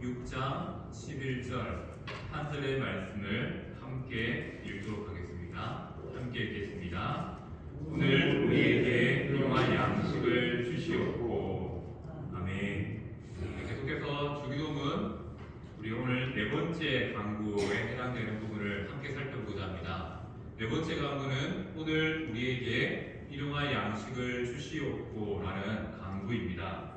6장 11절 한 절의 말씀을 함께 읽도록 하겠습니다. 함께 읽겠습니다. 오늘 우리에게 일용할 양식을 주시옵고. 아멘. 계속해서 주기도문 우리 오늘 네 번째 강구에 해당되는 부분을 함께 살펴보고자 합니다. 네 번째 강구는 오늘 우리에게 일용할 양식을 주시옵고 라는 강구입니다.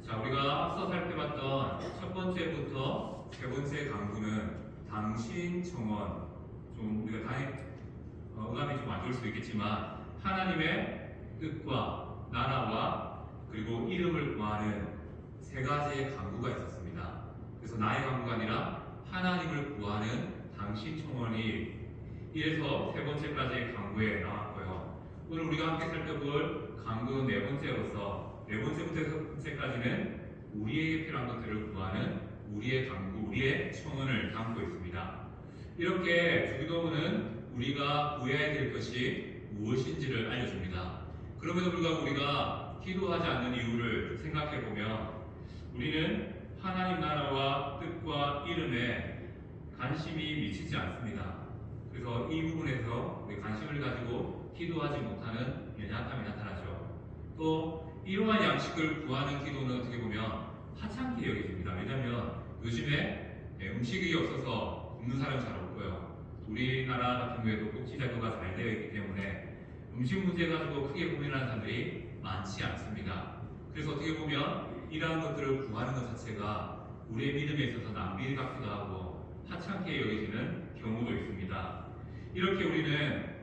자, 우리가 앞서 살펴봤던 첫 번째부터 세 번째 강구는 당신 청원, 좀 우리가 어감이 좀 안 좋을 수도 있겠지만 하나님의 뜻과 나라와 그리고 이름을 구하는 세 가지의 강구가 있었습니다. 그래서 나의 강구가 아니라 하나님을 구하는 당신 청원이 1에서 세 번째까지의 강구에 나왔고요. 오늘 우리가 함께 살펴볼 강구 네 번째로서 네 번째부터 세 번째까지는 우리에게 필요한 것들을 구하는 우리의 강구, 우리의 청원을 담고 있습니다. 이렇게 주기도문은 우리가 구해야 될 것이 무엇인지를 알려줍니다. 그럼에도 불구하고 우리가 기도하지 않는 이유를 생각해 보면 우리는 하나님 나라와 뜻과 이름에 관심이 미치지 않습니다. 그래서 이 부분에서 우리 관심을 가지고 기도하지 못하는 연약함이 나타나죠. 또 이러한 양식을 구하는 기도는 어떻게 보면 하찮게 여겨집니다. 왜냐하면 요즘에 음식이 없어서 굶는 사람이 잘 없고요. 우리나라 같은 경우에도 복지제도가 잘 되어 있기 때문에 음식 문제 가지고 크게 고민하는 사람들이 많지 않습니다. 그래서 어떻게 보면 이러한 것들을 구하는 것 자체가 우리의 믿음에 있어서 낭비 같기도 하고 하찮게 여겨지는 경우도 있습니다. 이렇게 우리는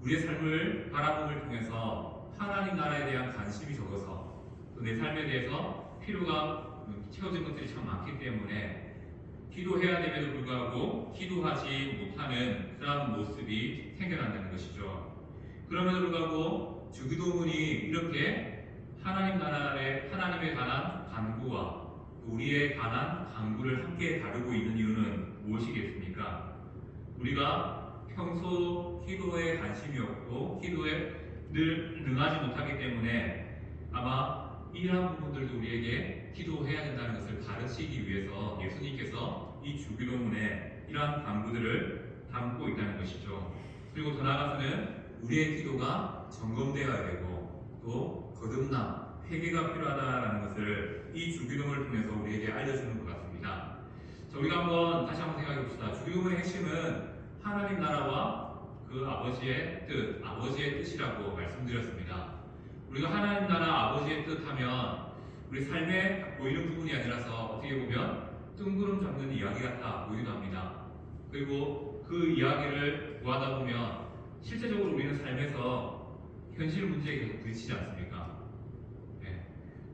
우리의 삶을 바라봄을 통해서 하나님 나라에 대한 관심이 적어서 또 내 삶에 대해서 필요가 채워진 것들이 참 많기 때문에 기도해야 됨에도 불구하고 기도하지 못하는 그런 모습이 생겨난다는 것이죠. 그럼에도 불구하고 주기도문이 이렇게 하나님 나라의 하나님에 관한 간구와 우리에 관한 간구를 함께 다루고 있는 이유는 무엇이겠습니까? 우리가 평소 기도에 관심이 없고 기도에 늘 능하지 못하기 때문에 아마 이러한 부분들도 우리에게 기도해야 된다는 것을 가르치기 위해서 예수님께서 이 주기도문에 이러한 간구들을 담고 있다는 것이죠. 그리고 더 나아가서는 우리의 기도가 점검되어야 되고 또 거듭남, 회개가 필요하다는 것을 이 주기도문을 통해서 우리에게 알려주는 것 같습니다. 자, 우리가 다시 한번 생각해 봅시다. 주기도문의 핵심은 하나님 나라와 그 아버지의 뜻이라고 말씀드렸습니다. 우리가 하나님 나라 아버지의 뜻 하면 우리 삶에 보이는 부분이 아니라서 어떻게 보면 뜬구름 잡는 이야기 같아 보이기도 합니다. 그리고 그 이야기를 구하다 보면 실제적으로 우리는 삶에서 현실 문제에 계속 부딪히지 않습니까? 네.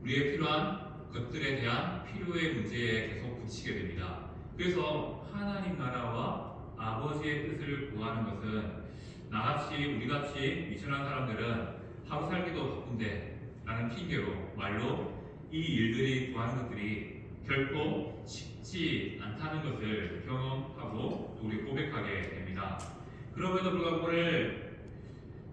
우리의 필요한 것들에 대한 필요의 문제에 계속 부딪히게 됩니다. 그래서 하나님 나라와 아버지의 뜻을 구하는 것은 나같이 우리같이 미천한 사람들은 하루 살기도 바쁜데 라는 핑계로 말로 이 일들이 구하는 것들이 결코 쉽지 않다는 것을 경험하고 또 우리 고백하게 됩니다. 그럼에도 불구하고 오늘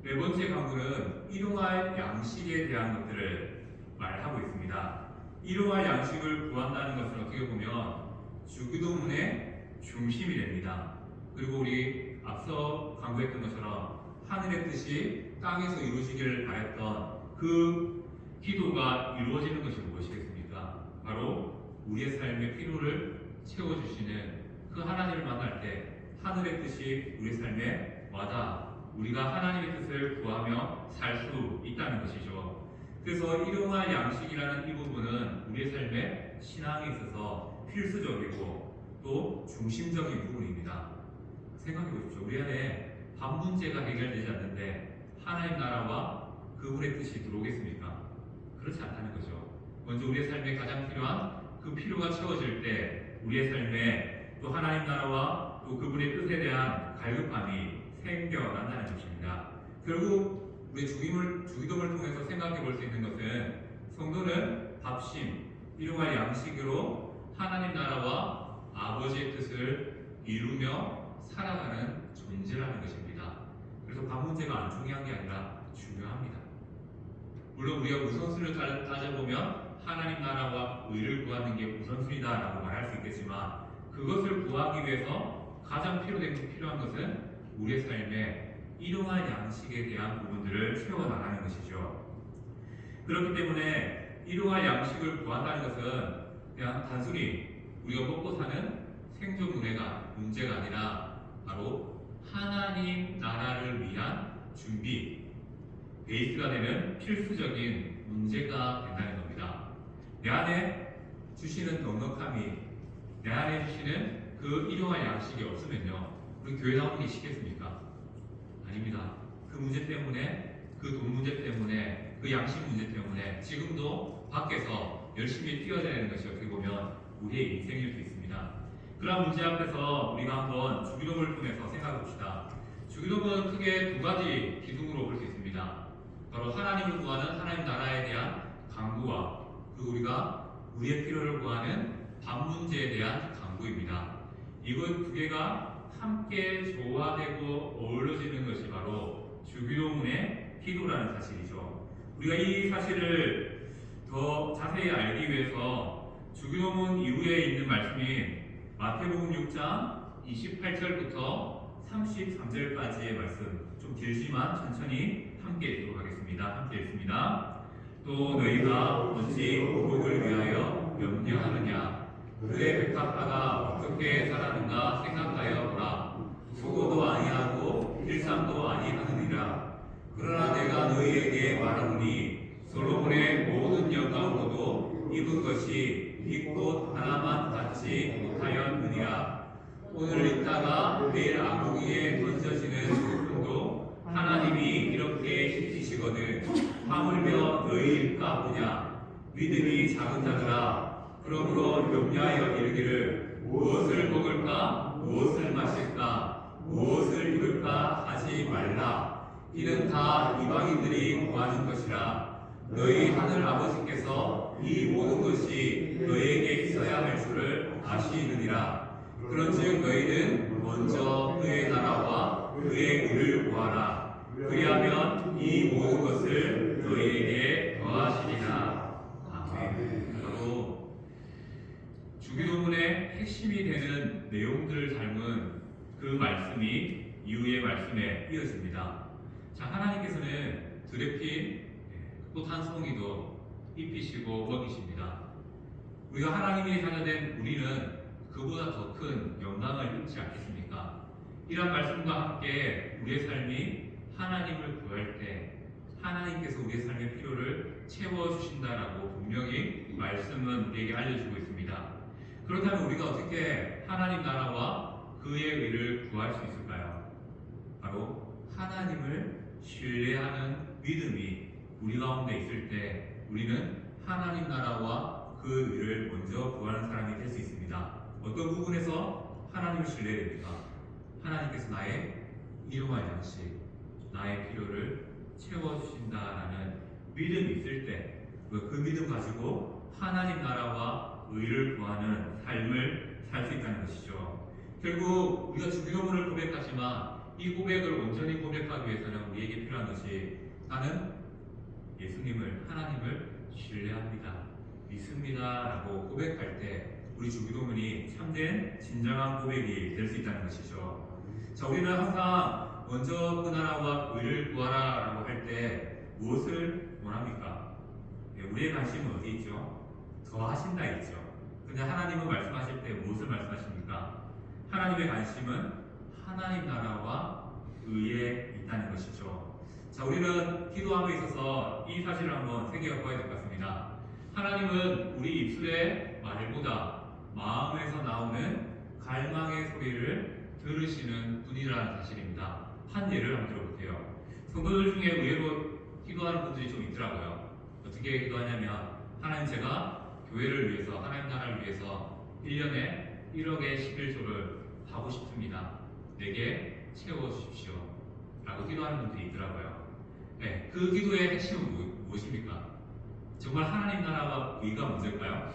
네 번째 강구는 일용할 양식에 대한 것들을 말하고 있습니다. 일용할 양식을 구한다는 것은 어떻게 보면 주기도문의 중심이 됩니다. 그리고 우리 앞서 강구했던 것처럼 하늘의 뜻이 땅에서 이루어지기를 바랬던 그 기도가 이루어지는 것이 무엇이겠습니까? 바로 우리의 삶의 필요를 채워주시는 그 하나님을 만날 때 하늘의 뜻이 우리 삶에 와닿아 우리가 하나님의 뜻을 구하며 살 수 있다는 것이죠. 그래서 일용할 양식이라는 이 부분은 우리의 삶에 신앙에 있어서 필수적이고 또 중심적인 부분입니다. 생각해 보십시오. 우리 안에 밥 문제가 해결되지 않는데 하나님 나라와 그분의 뜻이 들어오겠습니까? 그렇지 않다는 거죠. 먼저 우리의 삶에 가장 필요한 그 필요가 채워질 때 우리의 삶에 또 하나님 나라와 또 그분의 뜻에 대한 갈급함이 생겨난다는 것입니다. 결국 우리 주기도문을 통해서 생각해 볼 수 있는 것은 성도는 밥심, 일용할 양식으로 하나님 나라와 아버지의 뜻을 이루며 살아가는 존재라는 것입니다. 그래서 밥 문제가 안 중요한 게 아니라 중요합니다. 물론 우리가 우선순위를 따져보면 하나님 나라와 의를 구하는 게 우선순위다라고 말할 수 있겠지만 그것을 구하기 위해서 가장 필요한 것은 우리의 삶에 일용할 양식에 대한 부분들을 채워나가는 것이죠. 그렇기 때문에 일용할 양식을 구한다는 것은 그냥 단순히 우리가 먹고 사는 생존 문제가 아니라 바로 하나님 나라를 위한 준비, 베이스가 되는 필수적인 문제가 된다는 겁니다. 내 안에 주시는 넉넉함이, 내 안에 주시는 그 일용할 양식이 없으면요, 우리 교회 나오는 게 쉽겠습니까? 아닙니다. 그 문제 때문에, 그 돈 문제 때문에, 그 양식 문제 때문에 지금도 밖에서 열심히 뛰어야 되는 것이 어떻게 보면 우리의 인생일 수 있습니다. 그런 문제 앞에서 우리가 한번 주기도문을 통해서 생각해 봅시다. 주기도문은 크게 두 가지 기둥으로 볼 수 있습니다. 바로 하나님을 구하는 하나님 나라에 대한 간구와 그리고 우리가 우리의 필요를 구하는 밥 문제에 대한 간구입니다. 이것 두 개가 함께 조화되고 어우러지는 것이 바로 주기도문의 기도라는 사실이죠. 우리가 이 사실을 더 자세히 알기 위해서 주기도문 이후에 있는 말씀인 마태복음 6장 28절부터 33절까지의 말씀, 좀 길지만 천천히 함께 읽도록 하겠습니다. 함께 읽습니다. 또 너희가 어찌 복을 위하여 염려하느냐? 그의 백합화가 어떻게 자라는가 생각하여 보라. 수고도 아니하고 일상도 아니하느니라. 그러나 내가 너희에게 말하노니 솔로몬의 모든 영광으로도 입은 것이 빗꽃 하나만 받지 못하였느니라. 오늘 읽다가 내일 아궁이에 던져지는 소금도 하나님이 이렇게 시키시거든 하물며 너희일까 보냐. 믿음이 작은 자들아, 그러므로 염려하여 이르기를 무엇을 먹을까, 무엇을 마실까, 무엇을 입을까 하지 말라. 이는 다 이방인들이 구하는 것이라. 너희 하늘 아버지께서 이 모든 것이 너희에게 있어야 할 줄을 아시느니라. 그런즉 너희는 먼저 그의 나라와 그의 의를 구하라. 그리하면 이 모든 것을 너희에게 더하시리라. 아멘. 바로 주기도문의 핵심이 되는 내용들을 담은 그 말씀이 이후의 말씀에 이어집니다. 자, 하나님께서는 드레핀 꽃 한 송이도 입히시고 먹이십니다. 우리가 하나님의 자녀된 우리는 그보다 더 큰 영광을 입지 않겠습니까? 이런 말씀과 함께 우리의 삶이 하나님을 구할 때 하나님께서 우리의 삶의 필요를 채워주신다라고 분명히 말씀은 우리에게 알려주고 있습니다. 그렇다면 우리가 어떻게 하나님 나라와 그의 의를 구할 수 있을까요? 바로 하나님을 신뢰하는 믿음이 우리 가운데 있을 때 우리는 하나님 나라와 그 의를 먼저 구하는 사람이 될 수 있습니다. 어떤 부분에서 하나님을 신뢰해야 됩니까? 하나님께서 나의 일용할 양식, 나의 필요를 채워주신다라는 믿음이 있을 때 그 믿음 가지고 하나님 나라와 의를 구하는 삶을 살 수 있다는 것이죠. 결국 우리가 주기도문을 고백하지만 이 고백을 온전히 고백하기 위해서는 우리에게 필요한 것이 나는 예수님을, 하나님을 신뢰합니다, 믿습니다 라고 고백할 때 우리 주기도문이 참된 진정한 고백이 될 수 있다는 것이죠. 자, 우리는 항상 먼저 그 나라와 의를 구하라 라고 할 때 무엇을 원합니까? 우리의 관심은 어디 있죠? 더 하신다 있죠. 근데 하나님은 말씀하실 때 무엇을 말씀하십니까? 하나님의 관심은 하나님 나라와 의에 있다는 것이죠. 자, 우리는 기도함에 있어서 이 사실을 한번 새겨봐야 될 것 같습니다. 하나님은 우리 입술의 말보다 마음에서 나오는 갈망의 소리를 들으시는 분이라는 사실입니다. 한 예를 한번 들어볼게요. 성도들 중에 의외로 기도하는 분들이 좀 있더라고요. 어떻게 기도하냐면, 하나님, 제가 교회를 위해서, 하나님 나라를 위해서 1년에 1억의 11조를 하고 싶습니다. 내게 채워주십시오 라고 기도하는 분들이 있더라고요. 네, 그 기도의 핵심은 무엇입니까? 정말 하나님 나라와 의가 문제일까요?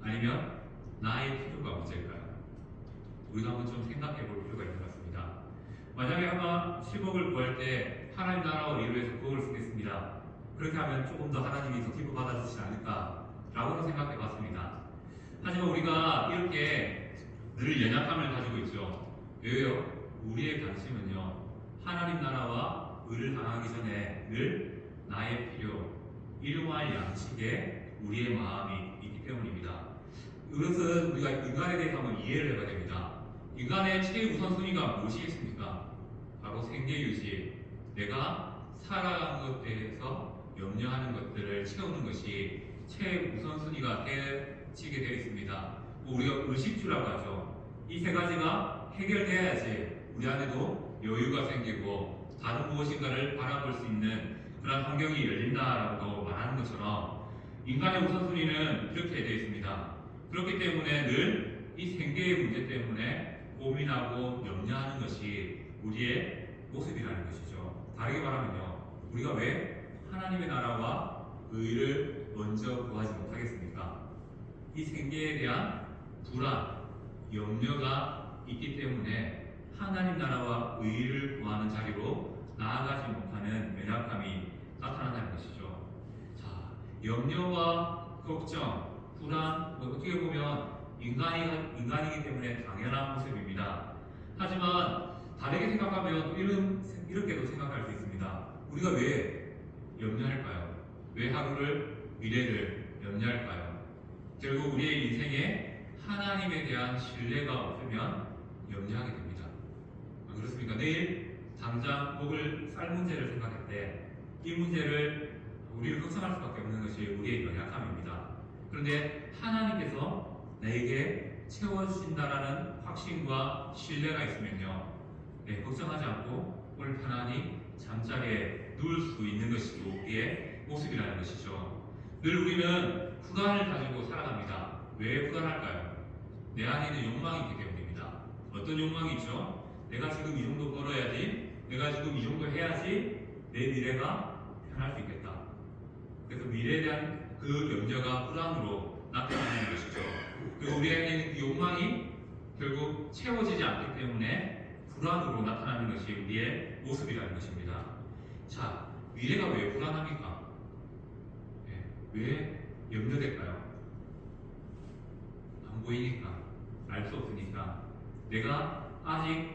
아니면 나의 필요가 문제일까요? 우리가 한번 좀 생각해 볼 필요가 있는 것 같습니다. 만약에 한번 10억을 구할 때 하나님 나라와 의를 위해서 9억을 쓰겠습니다. 그렇게 하면 조금 더 하나님이 더 기뻐 받아주시지 않을까 라고는 생각해 봤습니다. 하지만 우리가 이렇게 늘 연약함을 가지고 있죠. 왜요? 우리의 관심은요, 하나님 나라와 의를 향하기 전에 늘 나의 필요, 일용할 양식에 우리의 마음이 있기 때문입니다. 이것은 우리가 인간에 대해서 한번 이해를 해봐야 됩니다. 인간의 최우선순위가 무엇이겠습니까? 바로 생계유지, 내가 살아가는 것에 대해서 염려하는 것들을 채우는 것이 최우선순위가 되어지게 되어 있습니다. 우리가 의식주라고 하죠. 이 세 가지가 해결돼야지 우리 안에도 여유가 생기고 다른 무엇인가를 바라볼 수 있는 그런 환경이 열린다라고 말하는 것처럼 인간의 우선순위는 이렇게 되어 있습니다. 그렇기 때문에 늘 이 생계의 문제 때문에 고민하고 염려하는 것이 우리의 모습이라는 것이죠. 다르게 말하면요, 우리가 왜 하나님의 나라와 의를 먼저 구하지 못하겠습니까? 이 생계에 대한 불안, 염려가 있기 때문에 하나님 나라와 의를 구하는 자리로 나아가지 못하는 연약함이 나타난다는 것이죠. 자, 염려와 걱정, 불안, 어떻게 보면 인간이기 때문에 당연한 모습입니다. 하지만 다르게 생각하면 이렇게도 생각할 수 있습니다. 우리가 왜 염려할까요? 왜 하루를, 미래를 염려할까요? 결국 우리의 인생에 하나님에 대한 신뢰가 없으면 염려하게 됩니다. 그렇습니까? 내일 당장 먹을 쌀 문제를 생각할 때 이 문제를 우리를 걱정할 수밖에 없는 것이 우리의 연약함입니다. 그런데 하나님께서 내게 채워주신다라는 확신과 신뢰가 있으면요, 걱정하지 않고 오늘 편안히 잠자리에 누울 수 있는 것이 우리의 모습이라는 것이죠. 늘 우리는 불안을 가지고 살아갑니다. 왜 불안할까요? 내 안에 있는 욕망이 있기 때문입니다. 어떤 욕망이 있죠? 내가 지금 이 정도 벌어야지, 내가 지금 이 정도 해야지 내 미래가 편할 수 있겠다. 그래서 미래에 대한 그 염려가 불안으로 나타나는 것이죠. 그리고 우리 안에 있는 그 욕망이 결국 채워지지 않기 때문에 불안으로 나타나는 것이 우리의 모습이라는 것입니다. 자, 미래가 왜 불안합니까? 왜 염려될까요? 안 보이니까, 알 수 없으니까, 내가 아직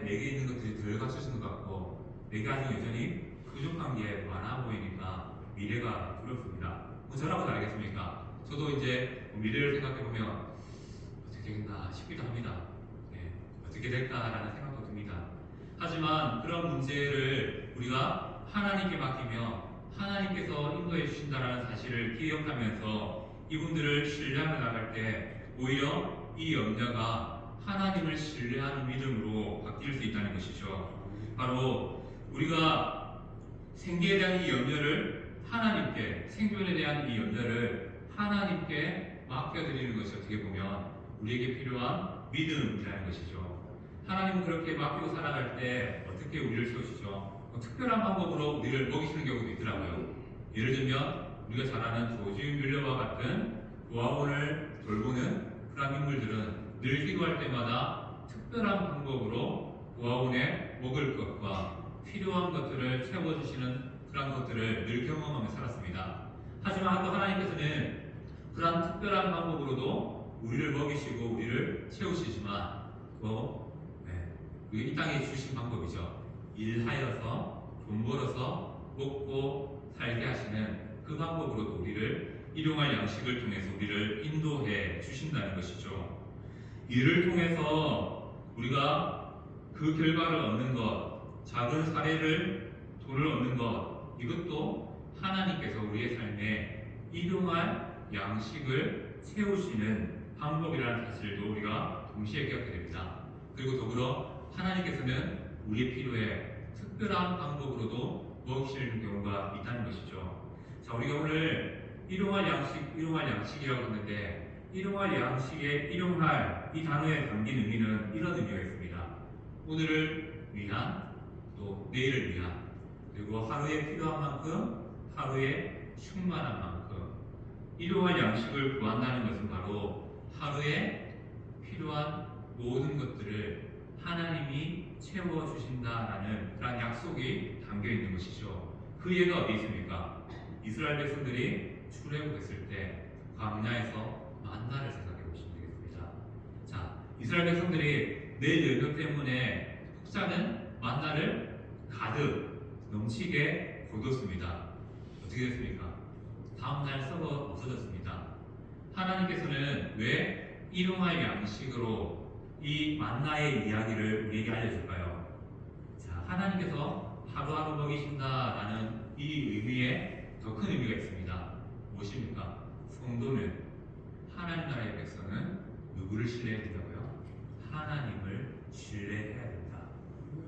내게 있는 것들이 덜 갖춰진 것 같고, 내가 아직 여전히 부족한 게 많아 보이니까 미래가 두렵습니다. 저라고도 알겠습니까? 저도 이제 미래를 생각해 보면 어떻게 되겠나 싶기도 합니다. 어떻게 될까라는 생각도 듭니다. 하지만 그런 문제를 우리가 하나님께 맡기며 하나님께서 인도해 주신다는 사실을 기억하면서 이분들을 신뢰하며 나갈 때 오히려 이 염려가 하나님을 신뢰하는 믿음으로 바뀔 수 있다는 것이죠. 바로 우리가 생계에 대한 이 염려를 하나님께, 생존에 대한 이 염려를 하나님께 맡겨드리는 것이 어떻게 보면 우리에게 필요한 믿음이라는 것이죠. 하나님은 그렇게 맡기고 살아갈 때 어떻게 우리를 세우시죠? 특별한 방법으로 우리를 먹이시는 경우도 있더라고요. 예를 들면 우리가 잘 아는 조지 뮬러와 같은 고아원을 돌보는 그런 인물들은 늘 기도할 때마다 특별한 방법으로 고아원에 먹을 것과 필요한 것들을 채워주시는 그런 것들을 늘 경험하며 살았습니다. 하지만 또 하나님께서는 그런 특별한 방법으로도 우리를 먹이시고 우리를 채우시지만 이 땅에 주신 방법이죠. 일하여서 돈 벌어서 먹고 살게 하시는 그 방법으로도 우리를 일용할 양식을 통해서 우리를 인도해 주신다는 것이죠. 이를 통해서 우리가 그 결과를 얻는 것, 작은 사례를 돈을 얻는 것, 이것도 하나님께서 우리의 삶에 일용할 양식을 채우시는 방법이라는 사실도 우리가 동시에 기억해야 됩니다. 그리고 더불어 하나님께서는 우리의 필요에 특별한 방법으로도 먹이시는 경우가 있다는 것이죠. 자, 우리가 오늘 일용할 양식이라고 했는데 일용할 양식의 일용할 이 단어에 담긴 의미는 이런 의미가 있습니다. 오늘을 위한, 또 내일을 위한, 그리고 하루에 필요한 만큼, 하루에 충만한 만큼 일용할 양식을 구한다는 것은 바로 하루에 필요한 모든 것들을 하나님이 채워주신다라는 그런 약속이 담겨있는 것이죠. 그 예가 어디 있습니까? 이스라엘 백성들이 출애굽했을 때 광야에서 만나를 생각해 이스라엘 백성들이 내 열매 때문에 혹자는 만나를 가득 넘치게 거뒀습니다. 어떻게 됐습니까? 다음날 썩어 없어졌습니다. 하나님께서는 왜 일용할 양식으로 이 만나의 이야기를 우리에게 알려줄까요? 자, 하나님께서 하루하루 먹이신다라는 이 의미에 더 큰 의미가 있습니다. 무엇입니까? 성도는, 하나님 나라의 백성은 누구를 신뢰해야 된다고요? 하나님을 신뢰해야 된다.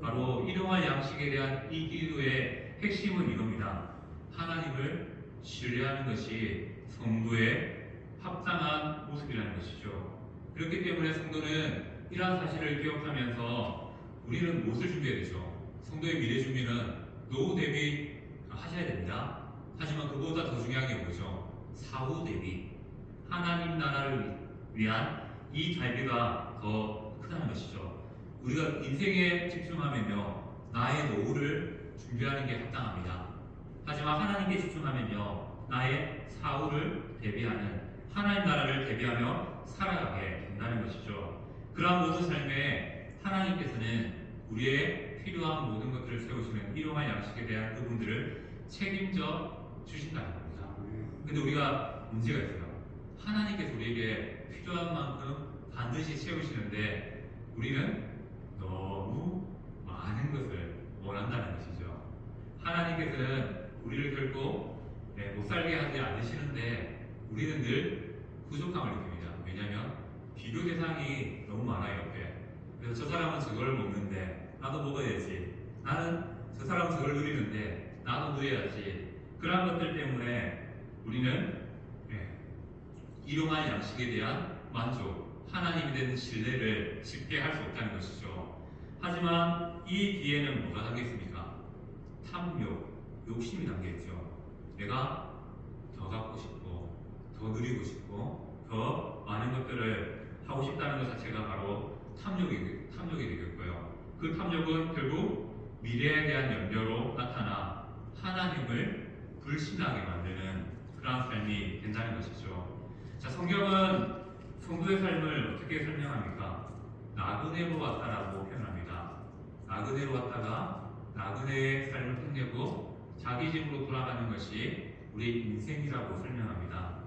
바로 일용할 양식에 대한 이 기도의 핵심은 이겁니다. 하나님을 신뢰하는 것이 성도의 합당한 모습이라는 것이죠. 그렇기 때문에 성도는 이러한 사실을 기억하면서 우리는 무엇을 준비해야 되죠? 성도의 미래 준비는 노후 대비 하셔야 됩니다. 하지만 그보다 더 중요한 게 뭐죠? 사후 대비, 하나님 나라를 위한 이 달비가 더 크다는 것이죠. 우리가 인생에 집중하면요, 나의 노후를 준비하는 게 합당합니다. 하지만 하나님께 집중하면요, 나의 사후를 대비하는, 하나님 나라를 대비하며 살아가게 된다는 것이죠. 그러한 모든 삶에 하나님께서는 우리의 필요한 모든 것들을 세우시는 일용할 양식에 대한 그분들을 책임져 주신다는 겁니다. 근데 우리가 문제가 있어요. 하나님께서 우리에게 필요한 만큼 반드시 채우시는데 우리는 너무 많은 것을 원한다는 것이죠. 하나님께서는 우리를 결코 못 살게 하지 않으시는데 우리는 늘 부족함을 느낍니다. 왜냐하면 비교 대상이 너무 많아요, 옆에. 그래서 저 사람은 저걸 먹는데 나도 먹어야지. 나는 저 사람은 저걸 누리는데 나도 누려야지. 그러한 것들 때문에 우리는 일용할 양식에 대한 만족, 하나님에 대한 신뢰를 쉽게 할 수 없다는 것이죠. 하지만 이 뒤에는 뭐가 담겨있습니까? 탐욕, 욕심이 담겨있죠. 내가 더 갖고 싶고, 더 누리고 싶고, 더 많은 것들을 하고 싶다는 것 자체가 바로 탐욕이 되겠고요. 그 탐욕은 결국 미래에 대한 염려로 나타나 하나님을 불신하게 만드는 그런 삶이 된다는 것이죠. 자, 성경은 성도의 삶을 어떻게 설명합니까? 나그네로 왔다라고 표현합니다. 나그네로 왔다가 나그네의 삶을 끝내고 자기 집으로 돌아가는 것이 우리 인생이라고 설명합니다.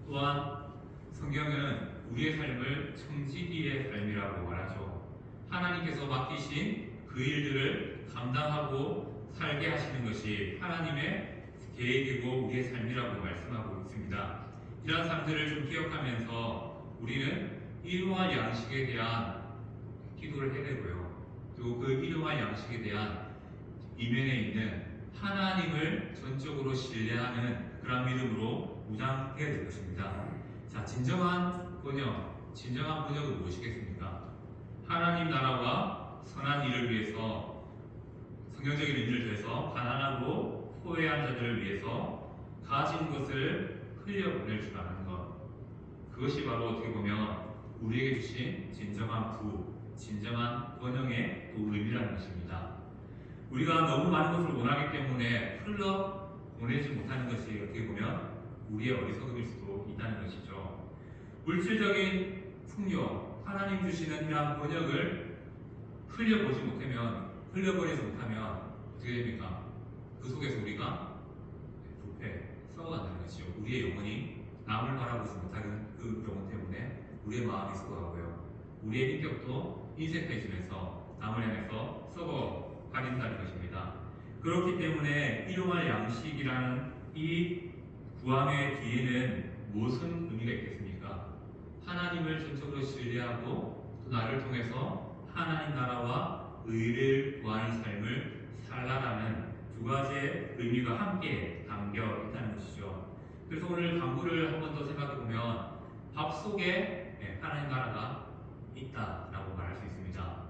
또한 성경은 우리의 삶을 청지기의 삶이라고 말하죠. 하나님께서 맡기신 그 일들을 감당하고 살게 하시는 것이 하나님의 계획이고 우리의 삶이라고 말씀하고 있습니다. 이러한 삶들을 좀 기억하면서 우리는 일용할 양식에 대한 기도를 해야 되고요. 또 그 일용할 양식에 대한 이면에 있는 하나님을 전적으로 신뢰하는 그런 믿음으로 무장해야 될 것입니다. 자, 진정한 번역은 무엇이겠습니까? 하나님 나라와 선한 일을 위해서, 성경적인 의미를 위해서 가난하고 소외한 자들을 위해서 가진 것을 흘려보낼 줄 아는 것, 그것이 바로 어떻게 보면 우리에게 주신 진정한 진정한 번영의 또 의미라는 것입니다. 우리가 너무 많은 것을 원하기 때문에 흘러보내지 못하는 것이 어떻게 보면 우리의 어리석음일 수도 있다는 것이죠. 물질적인 풍요, 하나님 주시는 이러한 번영을 흘려보내지 못하면 어떻게 됩니까? 그 속에서 우리가 부패, 썩어간다는 것이죠. 우리의 영혼이 남을 바라보지 못하는 그 영혼 때문에 우리의 마음이 썩어가고요. 우리의 인격도 인색해지면서 남을 향해서 썩어가린다는 것입니다. 그렇기 때문에 일용할 양식이라는 이 구함의 뒤에는 무슨 의미가 있겠습니까? 하나님을 전적으로 신뢰하고 또 나를 통해서 하나님 나라와 의를 구하는 삶을 살라라는 두 가지의 의미가 함께 담겨 있다는 것이죠. 그래서 오늘 강구를 한 번 더 생각해 보면 밥 속에 하나님 나라가 있다라고 말할 수 있습니다.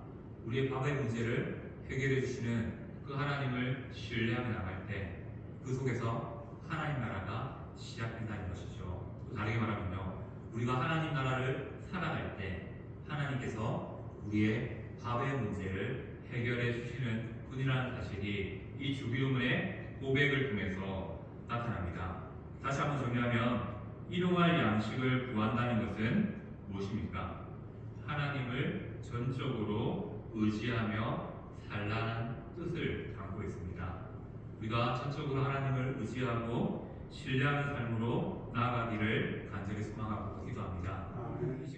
우리의 밥의 문제를 해결해 주시는 그 하나님을 신뢰하며 나갈 때 그 속에서 하나님 나라가 시작된다는 것이죠. 또 다르게 말하면요, 우리가 하나님 나라를 살아갈 때 하나님께서 우리의 밥의 문제를 해결해 주시는 분이라는 사실이 이 주기도문의 고백을 통해서 나타납니다. 다시 한번 정리하면 일용할 양식을 구한다는 것은 무엇입니까? 하나님을 전적으로 의지하며 살라는 뜻을 담고 있습니다. 우리가 전적으로 하나님을 의지하고 신뢰하는 삶으로 나아가기를 간절히 소망하고 기도합니다. 이 시간